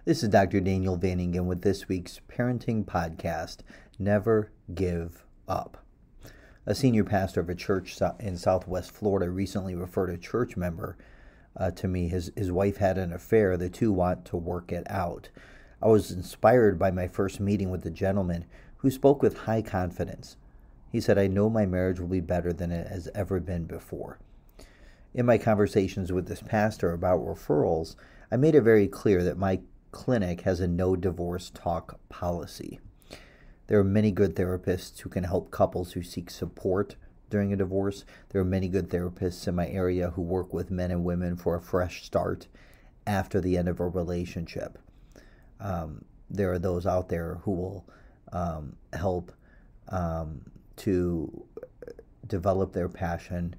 This is Dr. Daniel Vanningen with this week's parenting podcast, Never Give Up. A senior pastor of a church in Southwest Florida recently referred a church member to me. His wife had an affair. The two want to work it out. I was inspired by my first meeting with the gentleman who spoke with high confidence. He said, "I know my marriage will be better than it has ever been before." In my conversations with this pastor about referrals, I made it very clear that my clinic has a no divorce talk policy. There are many good therapists who can help couples who seek support during a divorce. There are many good therapists in my area who work with men and women for a fresh start after the end of a relationship. There are those out there who will help to develop their passion,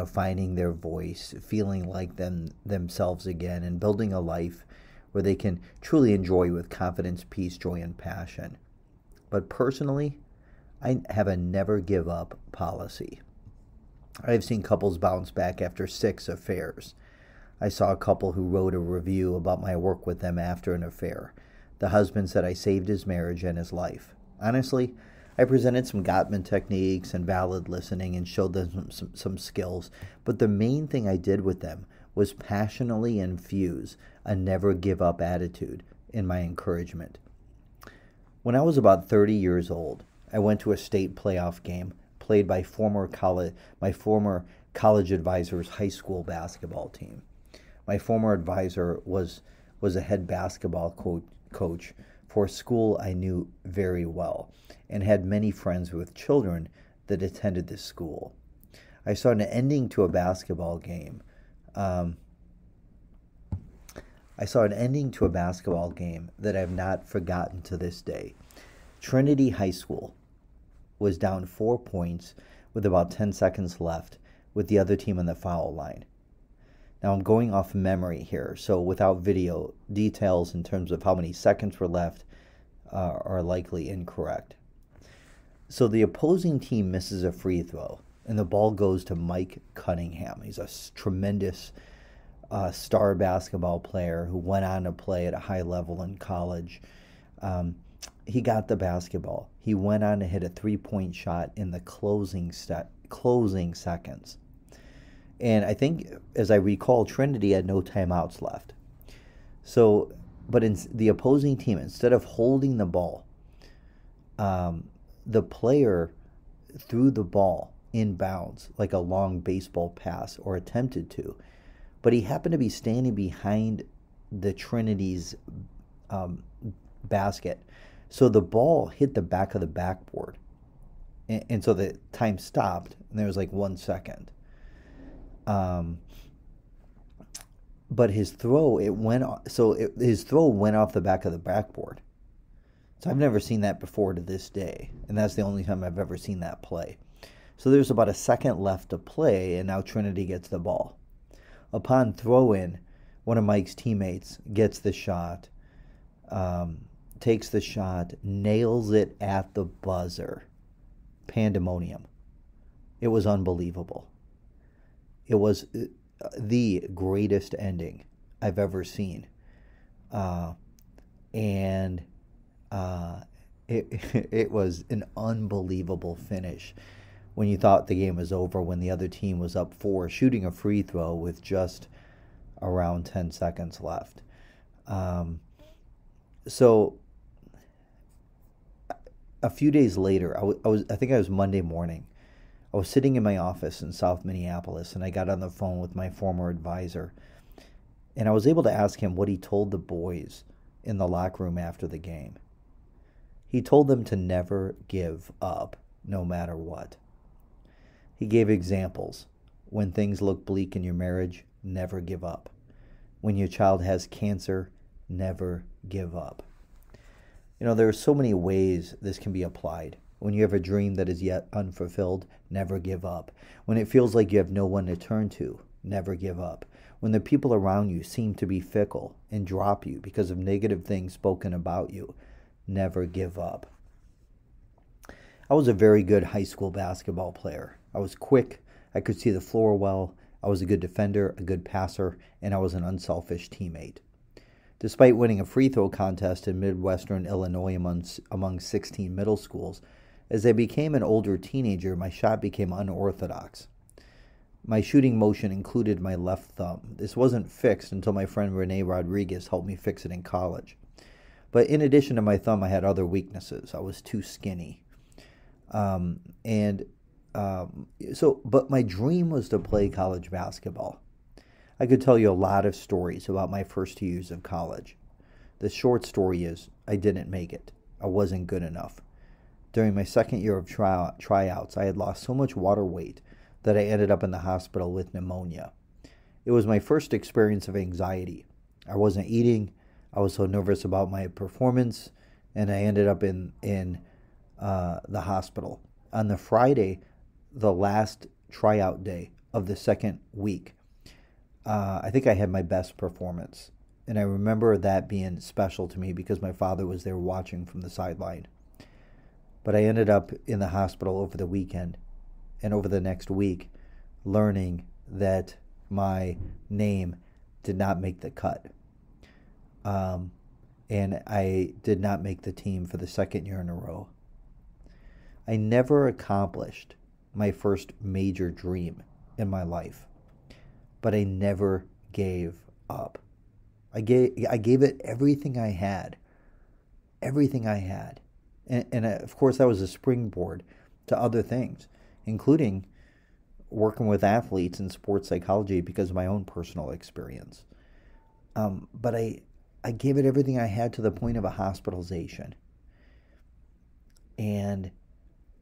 finding their voice, feeling like themselves again, and building a life where they can truly enjoy with confidence, peace, joy, and passion. But personally, I have a never give up policy. I've seen couples bounce back after 6 affairs. I saw a couple who wrote a review about my work with them after an affair. The husband said I saved his marriage and his life. Honestly, I presented some Gottman techniques and valid listening and showed them some skills, but the main thing I did with them was passionately infuse a never give up attitude in my encouragement. When I was about 30 years old, I went to a state playoff game played by my former college advisor's high school basketball team. My former advisor was a head basketball coach for a school I knew very well and had many friends with children that attended this school. I saw an ending to a basketball game. That I have not forgotten to this day. Trinity High School was down 4 points with about 10 seconds left with the other team on the foul line. Now I'm going off memory here, so without video, details in terms of how many seconds were left are likely incorrect. So the opposing team misses a free throw, and the ball goes to Mike Cunningham. He's a tremendous star basketball player who went on to play at a high level in college. He got the basketball. He went on to hit a 3-point shot in the closing seconds. And I think, as I recall, Trinity had no timeouts left. So, but in the opposing team, instead of holding the ball, the player threw the ball in bounds like a long baseball pass, or attempted to. But he happened to be standing behind the Trinity's basket. So the ball hit the back of the backboard. And so the time stopped, and there was like 1 second. But his throw, his throw went off the back of the backboard. So I've never seen that before to this day. And that's the only time I've ever seen that play. So there's about a second left to play, and now Trinity gets the ball. Upon throw-in, one of Mike's teammates gets the shot, takes the shot, nails it at the buzzer. Pandemonium. It was unbelievable. It was the greatest ending I've ever seen. It was an unbelievable finish when you thought the game was over, when the other team was up 4, shooting a free throw with just around 10 seconds left. So a few days later, I think it was Monday morning, I was sitting in my office in South Minneapolis, and I got on the phone with my former advisor, and I was able to ask him what he told the boys in the locker room after the game. He told them to never give up, no matter what. He gave examples. When things look bleak in your marriage, never give up. When your child has cancer, never give up. There are so many ways this can be applied. When you have a dream that is yet unfulfilled, never give up. When it feels like you have no one to turn to, never give up. When the people around you seem to be fickle and drop you because of negative things spoken about you, never give up. I was a very good high school basketball player. I was quick, I could see the floor well, I was a good defender, a good passer, and I was an unselfish teammate. Despite winning a free throw contest in Midwestern Illinois among 16 middle schools, as I became an older teenager, my shot became unorthodox. My shooting motion included my left thumb. This wasn't fixed until my friend Rene Rodriguez helped me fix it in college. But in addition to my thumb, I had other weaknesses. I was too skinny. But my dream was to play college basketball. I could tell you a lot of stories about my first 2 years of college. The short story is I didn't make it. I wasn't good enough. During my second year of tryouts, I had lost so much water weight that I ended up in the hospital with pneumonia. It was my first experience of anxiety. I wasn't eating. I was so nervous about my performance, and I ended up in the hospital. On the Friday, the last tryout day of the second week, I think I had my best performance. And I remember that being special to me because my father was there watching from the sideline. But I ended up in the hospital over the weekend and over the next week learning that my name did not make the cut. And I did not make the team for the second year in a row. I never accomplished my first major dream in my life, but I never gave up. I gave it everything I had. Everything I had. And of course, that was a springboard to other things, including working with athletes in sports psychology because of my own personal experience. But I gave it everything I had to the point of a hospitalization. And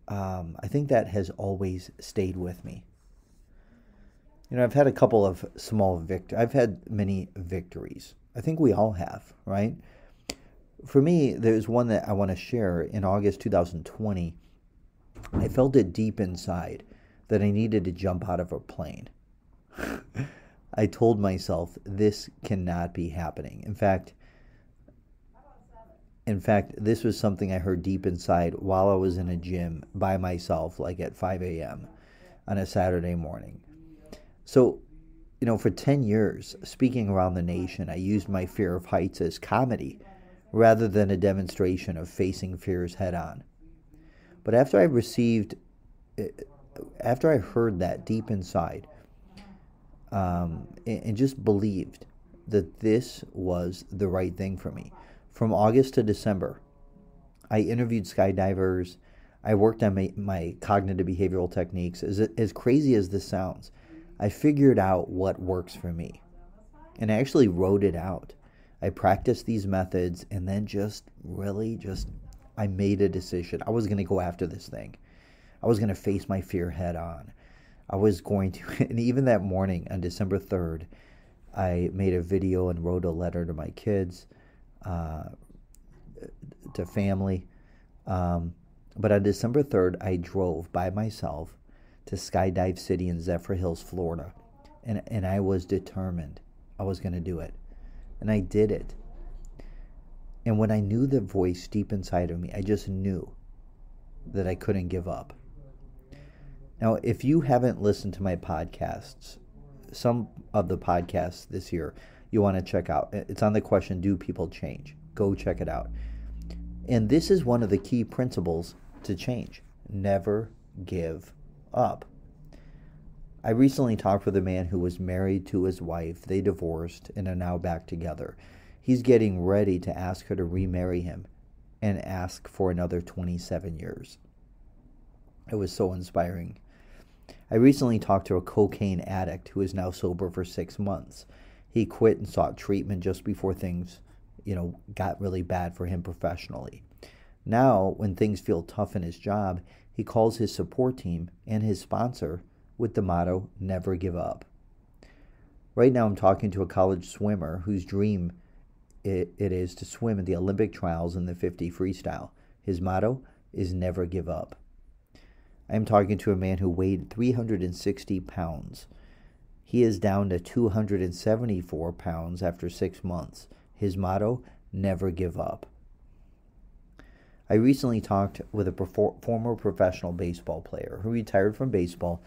I think that has always stayed with me. You know, I've had a couple of small I've had many victories. I think we all have, right? For me, there's one that I want to share. In August 2020, I felt it deep inside that I needed to jump out of a plane. I told myself this cannot be happening. In fact, this was something I heard deep inside while I was in a gym by myself, like at 5 a.m. on a Saturday morning. So, you know, for 10 years, speaking around the nation, I used my fear of heights as comedy rather than a demonstration of facing fears head on. But after I heard that deep inside, and just believed that this was the right thing for me, from August to December, I interviewed skydivers. I worked on my cognitive behavioral techniques. As crazy as this sounds, I figured out what works for me. And I actually wrote it out. I practiced these methods and then I made a decision. I was going to go after this thing. I was going to face my fear head on. I was going to, and even that morning on December 3rd, I made a video and wrote a letter to my kids, to family. But on December 3rd, I drove by myself to Skydive City in Zephyr Hills, Florida. And I was determined I was going to do it. And I did it. And when I knew the voice deep inside of me, I just knew that I couldn't give up. Now, if you haven't listened to my podcasts, some of the podcasts this year you want to check out. It's on the question, do people change? Go check it out. And this is one of the key principles to change. Never give up. I recently talked with a man who was married to his wife. They divorced and are now back together. He's getting ready to ask her to remarry him and ask for another 27 years. It was so inspiring. I recently talked to a cocaine addict who is now sober for 6 months. He quit and sought treatment just before things, got really bad for him professionally. Now, when things feel tough in his job, he calls his support team and his sponsor with the motto, never give up. Right now I'm talking to a college swimmer whose dream it is to swim in the Olympic trials in the 50 freestyle. His motto is never give up. I am talking to a man who weighed 360 pounds. He is down to 274 pounds after 6 months. His motto, never give up. I recently talked with a former professional baseball player who retired from baseball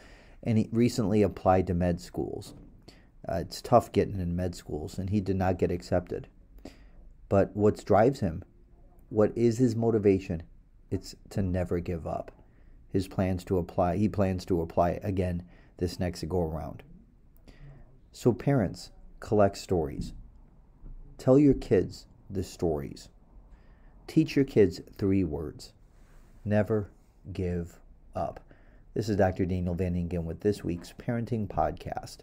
and he recently applied to med schools. It's tough getting in med schools, and he did not get accepted. But what drives him? What is his motivation? It's to never give up. He plans to apply again this next go around. So parents, collect stories. Tell your kids the stories. Teach your kids 3 words. Never give up. This is Dr. Daniel Van Ingen with this week's Parenting Podcast.